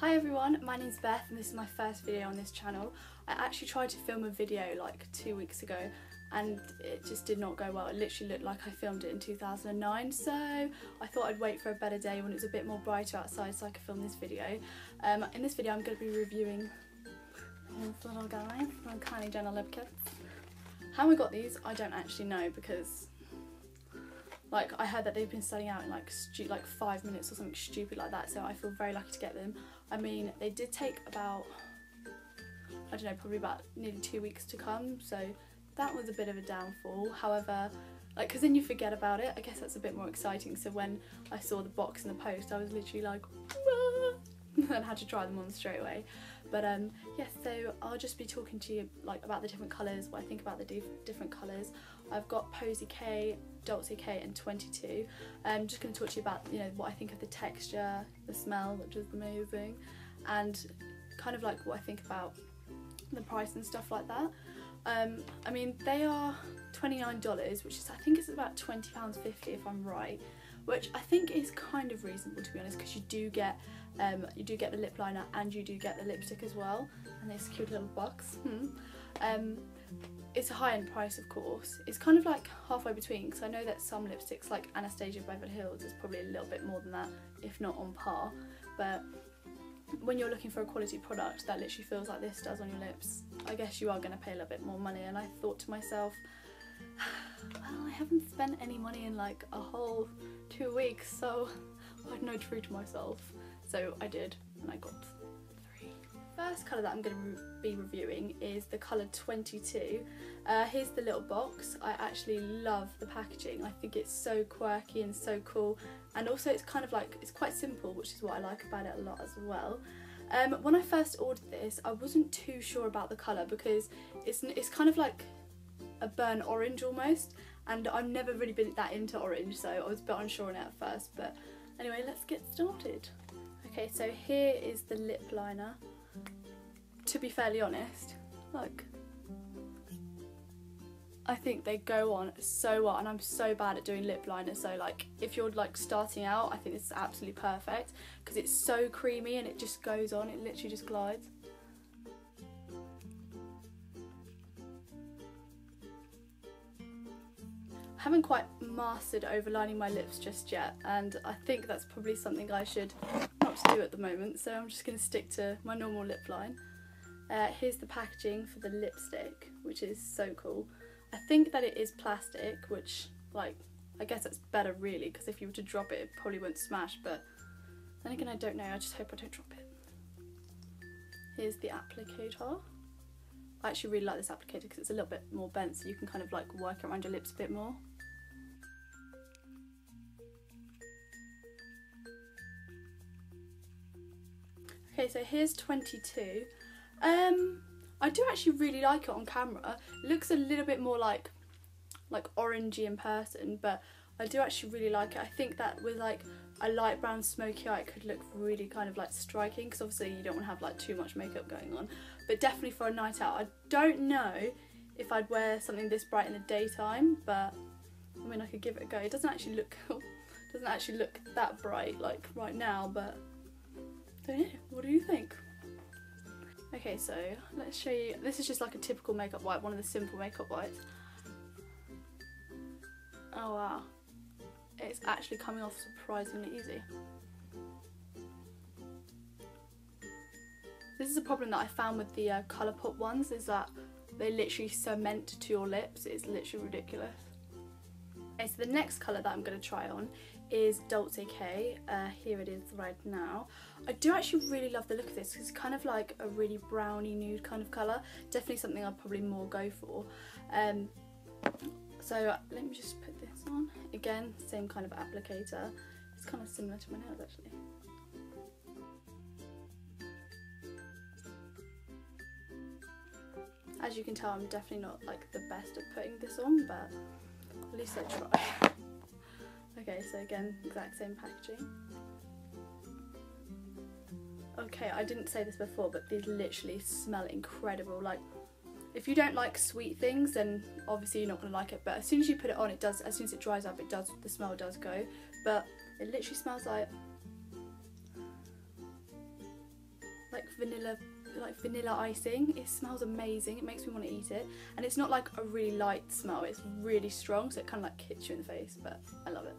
Hi everyone, my name's Beth and this is my first video on this channel. I actually tried to film a video like 2 weeks ago and it just did not go well. It literally looked like I filmed it in 2009, so I thought I'd wait for a better day when it was a bit more brighter outside so I could film this video. In this video I'm going to be reviewing this little guy from Kylie Lipkits. How I got these I don't actually know because like I heard that they've been selling out in like 5 minutes or something stupid like that, so I feel very lucky to get them. I mean, they did take about, I don't know, probably about nearly 2 weeks to come, so that was a bit of a downfall. However, like, because then you forget about it, I guess that's a bit more exciting. So when I saw the box in the post, I was literally like, ah! and had to try them on straight away. But yes, so I'll just be talking to you like about the different colours, what I think about the different colours. I've got Posie K, Dolce K and 22. I'm just going to talk to you about, you know, what I think of the texture, the smell, which is amazing, and kind of like what I think about the price and stuff like that. I mean, they are $29, which is, I think it's about £20.50 if I'm right, which I think is kind of reasonable, to be honest, because you do get the lip liner and you do get the lipstick as well, and this cute little box. It's a high-end price, of course. It's kind of like halfway between, because I know that some lipsticks like Anastasia Beverly Hills is probably a little bit more than that, if not on par, but when you're looking for a quality product that literally feels like this does on your lips, I guess you are going to pay a little bit more money. And I thought to myself, well, I haven't spent any money in like a whole 2 weeks, so I had no true to myself. So I did, and I got 3. First colour that I'm going to be reviewing is the colour 22. Here's the little box. I actually love the packaging. I think it's so quirky and so cool, and also it's kind of like, it's quite simple, which is what I like about it a lot as well. When I first ordered this, I wasn't too sure about the colour because it's kind of like a burnt orange almost, and I've never really been that into orange, so I was a bit unsure on it at first. But anyway, let's get started. Okay, so here is the lip liner. To be fairly honest, like, I think they go on so well, and I'm so bad at doing lip liner, so like if you're like starting out, I think this is absolutely perfect because it's so creamy and it just goes on, it literally just glides. I haven't quite mastered overlining my lips just yet, and I think that's probably something I should not do at the moment, so I'm just going to stick to my normal lip line. Here's the packaging for the lipstick, which is so cool. I think that it is plastic, which, like, I guess that's better really, because if you were to drop it, it probably won't smash, but then again, I don't know, I just hope I don't drop it. Here's the applicator. I actually really like this applicator because it's a little bit more bent, so you can kind of like work around your lips a bit more. Okay, so here's 22. I do actually really like it on camera. It looks a little bit more like orangey in person, but I do actually really like it. I think that with like a light brown smoky eye, it could look really kind of like striking, because obviously you don't want to have like too much makeup going on, but definitely for a night out. I don't know if I'd wear something this bright in the daytime, but I mean, I could give it a go. It doesn't actually look that bright like right now, but I don't know. What do you think? Okay, so let's show you. This is just like a typical makeup wipe, one of the simple makeup wipes. Oh wow, it's actually coming off surprisingly easy. This is a problem that I found with the Colourpop ones, is that they literally cement to your lips. It's literally ridiculous. Okay, so the next colour that I'm going to try on is Dolce K. Here it is right now. I do actually really love the look of this. It's kind of like a really browny nude kind of colour. Definitely something I'd probably more go for. So let me just put this on. Again, same kind of applicator. It's kind of similar to my nails actually. As you can tell, I'm definitely not like the best at putting this on, but at least I try. Okay, so again, exact same packaging. Okay, I didn't say this before, but these literally smell incredible. Like, if you don't like sweet things, then obviously you're not going to like it, but as soon as you put it on, it does, as soon as it dries up, the smell does go, but it literally smells like vanilla icing. It smells amazing. It makes me want to eat it, and it's not like a really light smell. It's really strong, so it kind of like hits you in the face. But I love it.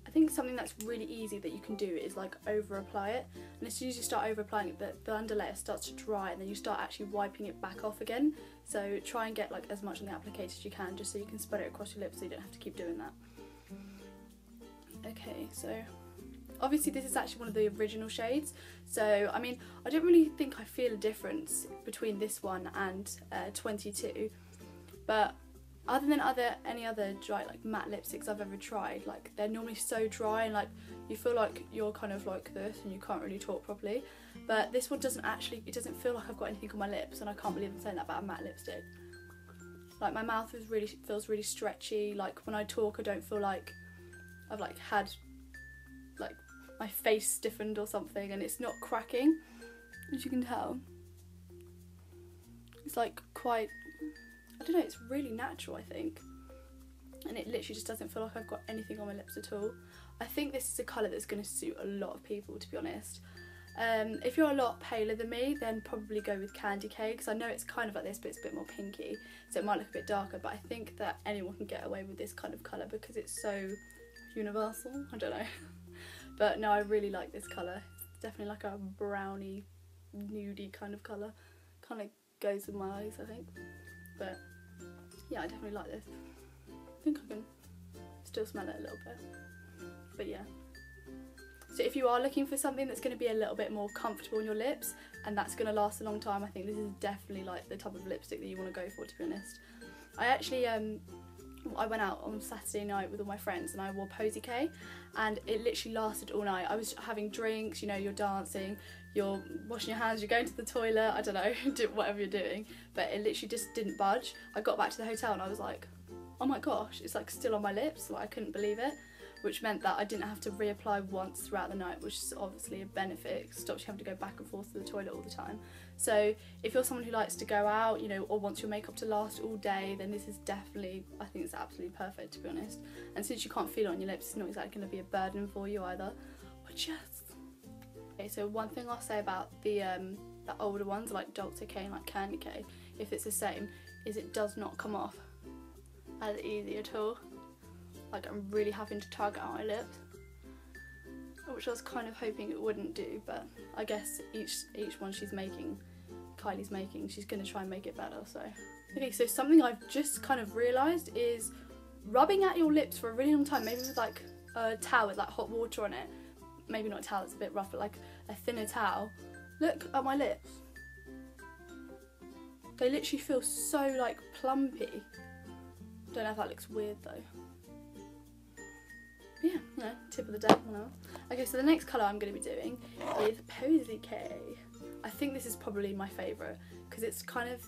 I think something that's really easy that you can do is like over apply it, and as soon as you start over applying it, the underlayer starts to dry, and then you start actually wiping it back off again. So try and get like as much on the applicator as you can, just so you can spread it across your lips so you don't have to keep doing that. Okay, so obviously this is actually one of the original shades, so I mean I don't really think I feel a difference between this one and 22, but other than any other dry like matte lipsticks I've ever tried, like they're normally so dry and like you feel like you're kind of like this and you can't really talk properly. But this one doesn't actually, it doesn't feel like I've got anything on my lips, and I can't believe I'm saying that about a matte lipstick. Like my mouth feels really stretchy. Like when I talk I don't feel like I've like had like my face stiffened or something, and it's not cracking, as you can tell. It's like quite, I don't know, it's really natural I think, and it literally just doesn't feel like I've got anything on my lips at all. I think this is a colour that's going to suit a lot of people, to be honest. If you're a lot paler than me, then probably go with Candy Cane, because I know it's kind of like this but it's a bit more pinky, so it might look a bit darker, but I think that anyone can get away with this kind of colour because it's so universal, I don't know. But no, I really like this colour. It's definitely like a browny, nudie kind of colour. Kind of goes with my eyes, I think. But yeah, I definitely like this. I think I can still smell it a little bit. But yeah. So if you are looking for something that's going to be a little bit more comfortable on your lips and that's going to last a long time, I think this is definitely like the type of lipstick that you want to go for, to be honest. I actually I went out on Saturday night with all my friends and I wore Posie and it literally lasted all night. I was having drinks, you know, you're dancing, you're washing your hands, you're going to the toilet, I don't know, do whatever you're doing, but it literally just didn't budge. I got back to the hotel and I was like, oh my gosh, it's like still on my lips, like I couldn't believe it, which meant that I didn't have to reapply once throughout the night, which is obviously a benefit. It stops you having to go back and forth to the toilet all the time. So if you're someone who likes to go out, you know, or wants your makeup to last all day, then this is definitely, I think it's absolutely perfect, to be honest. And since you can't feel it on your lips, it's not exactly going to be a burden for you either. But yes. Okay, so one thing I'll say about the older ones, like Dolce and like Candy Cane, if it's the same, is it does not come off as easy at all. Like I'm really having to tug out my lips, which I was kind of hoping it wouldn't do, but I guess each one Kylie's making, she's going to try and make it better, so. Okay, so something I've just kind of realised is rubbing at your lips for a really long time, maybe with like a towel with like hot water on it, maybe not a towel, it's a bit rough, but like a thinner towel. Look at my lips. They literally feel so like plumpy. Don't know if that looks weird though. Yeah, no, tip of the day now. Okay, so the next colour I'm going to be doing is Posie. I think this is probably my favourite because it's kind of,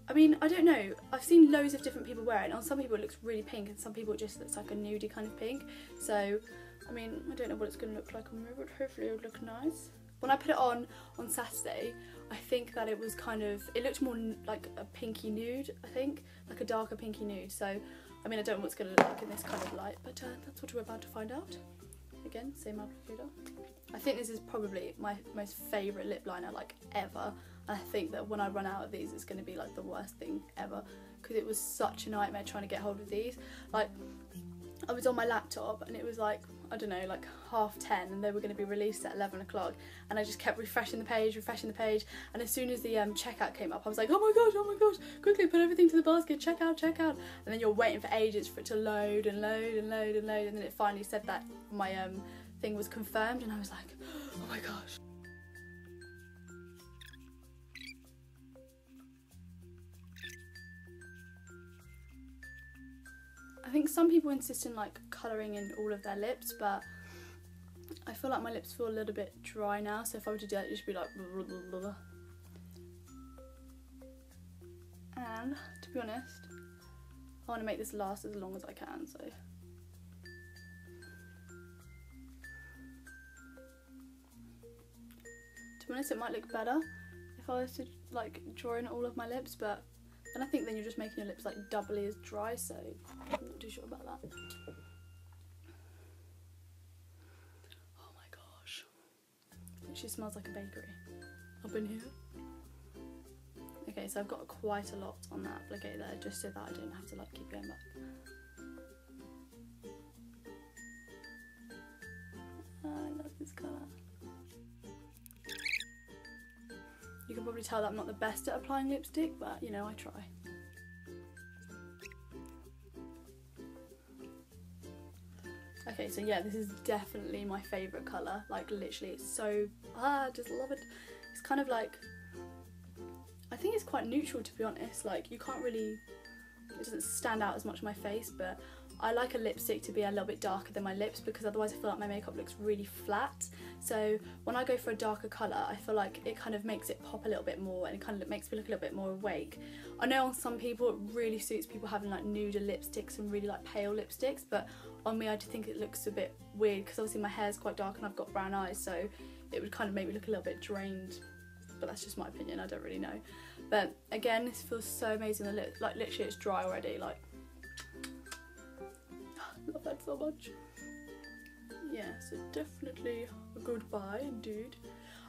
I mean, I don't know, I've seen loads of different people wear it, and on some people it looks really pink and some people it just looks like a nudie kind of pink. So, I mean, I don't know what it's going to look like on me, but hopefully it'll look nice. When I put it on Saturday, I think that it was kind of, it looked more like a pinky nude, I think, like a darker pinky nude. So, I mean, I don't know what it's going to look like in this kind of light, but that's what we're about to find out. Again, same applicator. I think this is probably my most favourite lip liner like ever, and I think that when I run out of these it's going to be like the worst thing ever, because it was such a nightmare trying to get hold of these. Like, I was on my laptop and it was like, I don't know, like 10:30, and they were going to be released at 11 o'clock, and I just kept refreshing the page, and as soon as the checkout came up I was like, oh my gosh, quickly put everything to the basket, check out, and then you're waiting for ages for it to load, and then it finally said that my thing was confirmed, and I was like, oh my gosh. I think some people insist on like colouring in all of their lips, but I feel like my lips feel a little bit dry now, so if I were to do that, it should be like blah, blah, blah, blah. And to be honest, I want to make this last as long as I can, so. be honest, it might look better if I was to like draw in all of my lips, but then I think then you're just making your lips like doubly as dry, so I'm not too sure about that. Oh my gosh, it actually smells like a bakery up in here. Okay, so I've got quite a lot on that applique there, just so that I don't have to like keep going back. I love this colour. You can probably tell that I'm not the best at applying lipstick, but you know, I try. Okay, so yeah, this is definitely my favourite colour. Like literally, it's so, I just love it. It's kind of like, I think it's quite neutral, to be honest. Like you can't really, it doesn't stand out as much on my face, but I like a lipstick to be a little bit darker than my lips, because otherwise I feel like my makeup looks really flat. So when I go for a darker colour, I feel like it kind of makes it pop a little bit more, and it kind of makes me look a little bit more awake. I know on some people it really suits people having like nuder lipsticks and really like pale lipsticks, but on me I do think it looks a bit weird, because obviously my hair is quite dark and I've got brown eyes, so it would kind of make me look a little bit drained. But that's just my opinion, I don't really know. But again, this feels so amazing. The lip, like literally it's dry already, like I love that so much. Yeah, so definitely a good buy indeed.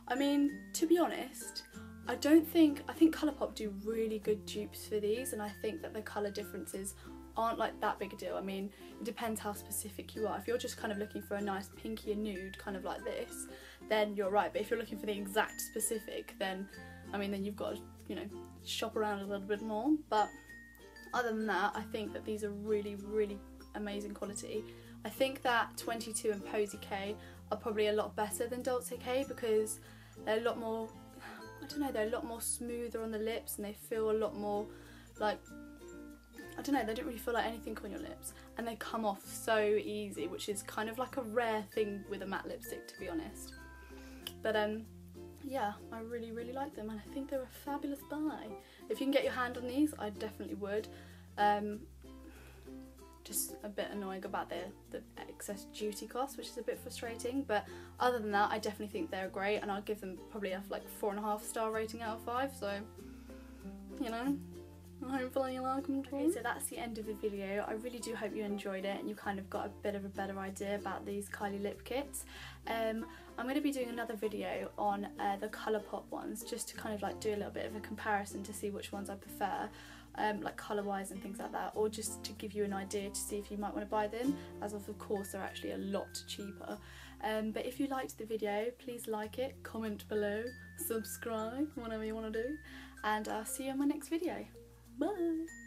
I mean, to be honest, I think Colourpop do really good dupes for these, and I think that the colour differences aren't like that big a deal. I mean, it depends how specific you are. If you're just kind of looking for a nice pinky and nude, kind of like this, then you're right. But if you're looking for the exact specific, then I mean, then you've got to, you know, shop around a little bit more. But other than that, I think that these are really, really amazing quality. I think that 22 and Posie K are probably a lot better than Dolce K, because they're a lot more, I don't know, they're a lot more smoother on the lips, and they feel a lot more like, I don't know, they don't really feel like anything on your lips, and they come off so easy, which is kind of like a rare thing with a matte lipstick, to be honest. But yeah, I really, really like them, and I think they're a fabulous buy. If you can get your hand on these, I definitely would. Just a bit annoying about the excess duty cost, which is a bit frustrating, but other than that, I definitely think they're great, and I'll give them probably a like 4.5 star rating out of 5, so, you know, hopefully you like them too. Okay, so that's the end of the video. I really do hope you enjoyed it and you kind of got a bit of a better idea about these Kylie Lipkits. I'm going to be doing another video on the Colourpop ones, just to kind of like do a little bit of a comparison to see which ones I prefer, like colour wise and things like that, or just to give you an idea to see if you might want to buy them, as of course they're actually a lot cheaper. But if you liked the video, please like it, comment below, subscribe, whatever you want to do, and I'll see you in my next video. Bye!